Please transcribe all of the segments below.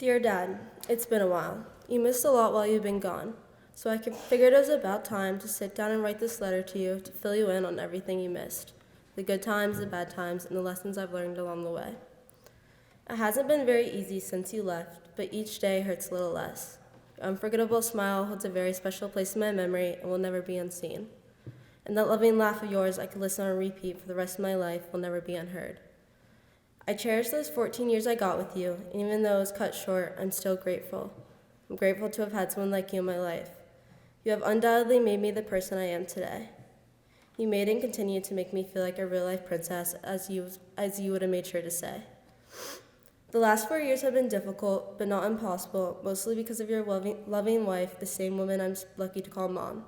Dear Dad, it's been a while. You missed a lot while you've been gone, so I figured it was about time to sit down and write this letter to you to fill you in on everything you missed, the good times, the bad times, and the lessons I've learned along the way. It hasn't been very easy since you left, but each day hurts a little less. Your unforgettable smile holds a very special place in my memory and will never be unseen. And that loving laugh of yours I could listen on repeat for the rest of my life will never be unheard. I cherish those 14 years I got with you, and even though it was cut short, I'm still grateful. I'm grateful to have had someone like you in my life. You have undoubtedly made me the person I am today. You made and continue to make me feel like a real-life princess, as you would have made sure to say. The last 4 years have been difficult, but not impossible, mostly because of your loving wife, the same woman I'm lucky to call Mom.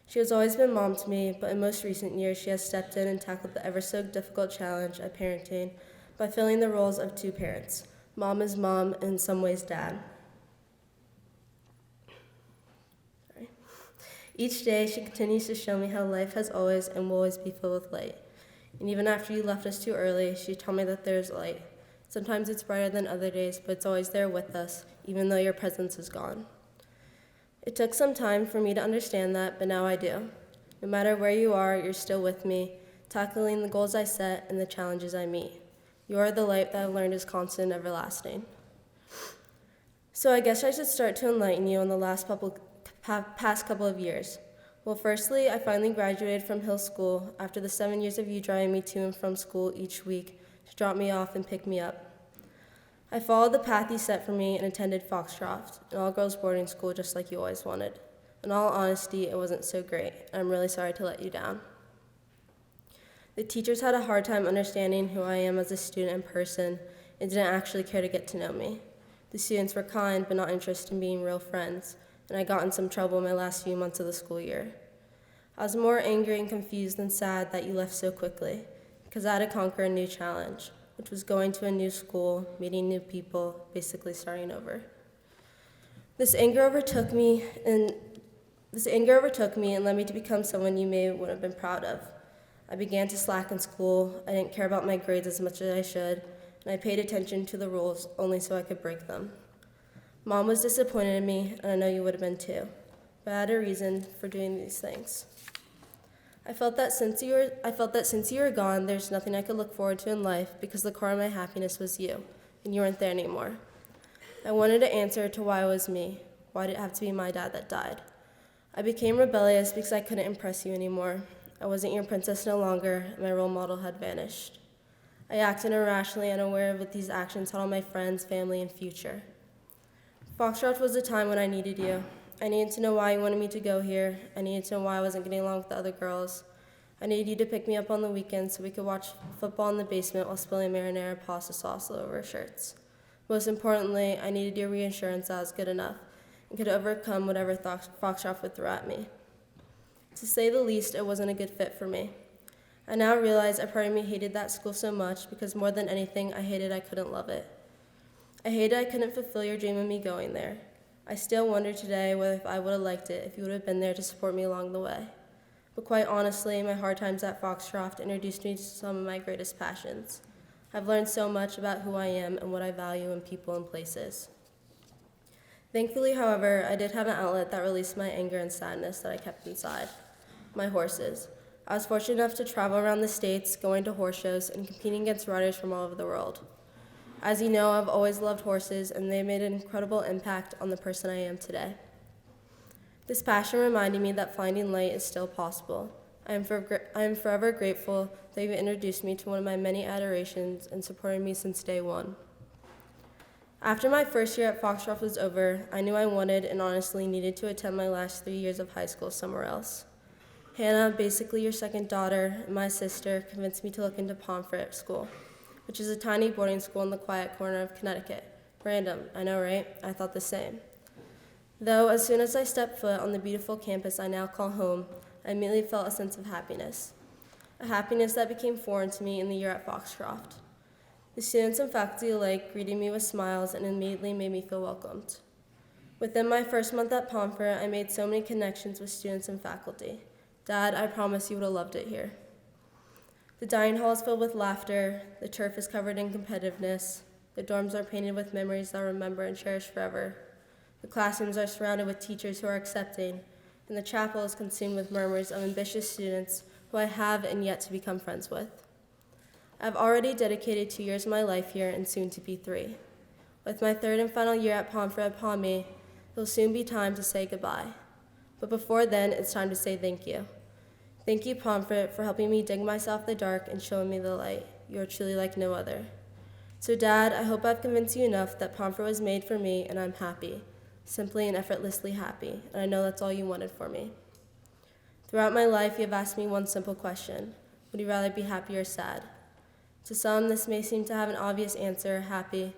She has always been Mom to me, but in most recent years she has stepped in and tackled the ever-so-difficult challenge of parenting by filling the roles of two parents. Mom is Mom, and in some ways Dad. Each day she continues to show me how life has always and will always be filled with light. And even after you left us too early, she told me that there's light. Sometimes it's brighter than other days, but it's always there with us, even though your presence is gone. It took some time for me to understand that, but now I do. No matter where you are, you're still with me, tackling the goals I set and the challenges I meet. You are the light that I've learned is constant and everlasting. So I guess I should start to enlighten you on the past couple of years. Well, firstly, I finally graduated from Hill School after the 7 years of you driving me to and from school each week to drop me off and pick me up. I followed the path you set for me and attended Foxcroft, an all-girls boarding school just like you always wanted. In all honesty, it wasn't so great. I'm really sorry to let you down. The teachers had a hard time understanding who I am as a student and person and didn't actually care to get to know me. The students were kind but not interested in being real friends, and I got in some trouble in my last few months of the school year. I was more angry and confused than sad that you left so quickly, because I had to conquer a new challenge, which was going to a new school, meeting new people, basically starting over. This anger overtook me and led me to become someone you wouldn't have been proud of. I began to slack in school, I didn't care about my grades as much as I should, and I paid attention to the rules only so I could break them. Mom was disappointed in me, and I know you would have been too, but I had a reason for doing these things. I felt that since you were gone, there's nothing I could look forward to in life because the core of my happiness was you, and you weren't there anymore. I wanted to answer to why it was me. Why did it have to be my dad that died? I became rebellious because I couldn't impress you anymore. I wasn't your princess no longer, and my role model had vanished. I acted irrationally, unaware of what these actions had on my friends, family, and future. Foxcroft was the time when I needed you. I needed to know why you wanted me to go here. I needed to know why I wasn't getting along with the other girls. I needed you to pick me up on the weekends so we could watch football in the basement while spilling marinara pasta sauce all over our shirts. Most importantly, I needed your reassurance that I was good enough and could overcome whatever Foxcroft would throw at me. To say the least, it wasn't a good fit for me. I now realize a part of me hated that school so much because more than anything, I hated I couldn't love it. I hated I couldn't fulfill your dream of me going there. I still wonder today whether if I would have liked it if you would have been there to support me along the way. But quite honestly, my hard times at Foxcroft introduced me to some of my greatest passions. I've learned so much about who I am and what I value in people and places. Thankfully, however, I did have an outlet that released my anger and sadness that I kept inside. My horses. I was fortunate enough to travel around the States, going to horse shows, and competing against riders from all over the world. As you know, I've always loved horses, and they made an incredible impact on the person I am today. This passion reminded me that finding light is still possible. I am forever grateful that you've introduced me to one of my many adorations and supported me since day one. After my first year at Foxcroft was over, I knew I wanted and honestly needed to attend my last 3 years of high school somewhere else. Hannah, basically your second daughter, and my sister convinced me to look into Pomfret School, which is a tiny boarding school in the quiet corner of Connecticut. Random, I know, right? I thought the same. Though, as soon as I stepped foot on the beautiful campus I now call home, I immediately felt a sense of happiness. A happiness that became foreign to me in the year at Foxcroft. The students and faculty alike greeted me with smiles and immediately made me feel welcomed. Within my first month at Pomfret, I made so many connections with students and faculty. Dad, I promise you would have loved it here. The dining hall is filled with laughter, the turf is covered in competitiveness, The dorms are painted with memories I'll remember and cherish forever. The classrooms are surrounded with teachers who are accepting, and the chapel is consumed with murmurs of ambitious students who I have and yet to become friends with. I've already dedicated 2 years of my life here and soon to be 3. With my 3rd and final year at Pomfret upon me, it will soon be time to say goodbye. But before then, it's time to say thank you. Thank you, Pomfret, for helping me dig myself in the dark and showing me the light. You are truly like no other. So, Dad, I hope I've convinced you enough that Pomfret was made for me and I'm happy, simply and effortlessly happy, and I know that's all you wanted for me. Throughout my life, you have asked me one simple question: would you rather be happy or sad? To some, this may seem to have an obvious answer, happy.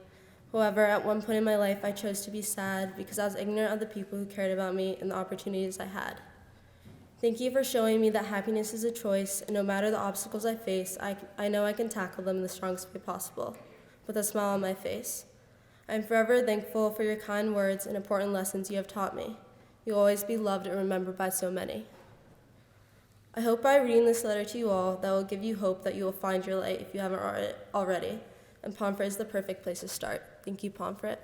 However, at one point in my life, I chose to be sad because I was ignorant of the people who cared about me and the opportunities I had. Thank you for showing me that happiness is a choice, and no matter the obstacles I face, I know I can tackle them in the strongest way possible, with a smile on my face. I am forever thankful for your kind words and important lessons you have taught me. You will always be loved and remembered by so many. I hope by reading this letter to you all that will give you hope that you will find your light if you haven't already, and Pomfret is the perfect place to start. Thank you, Pomfret.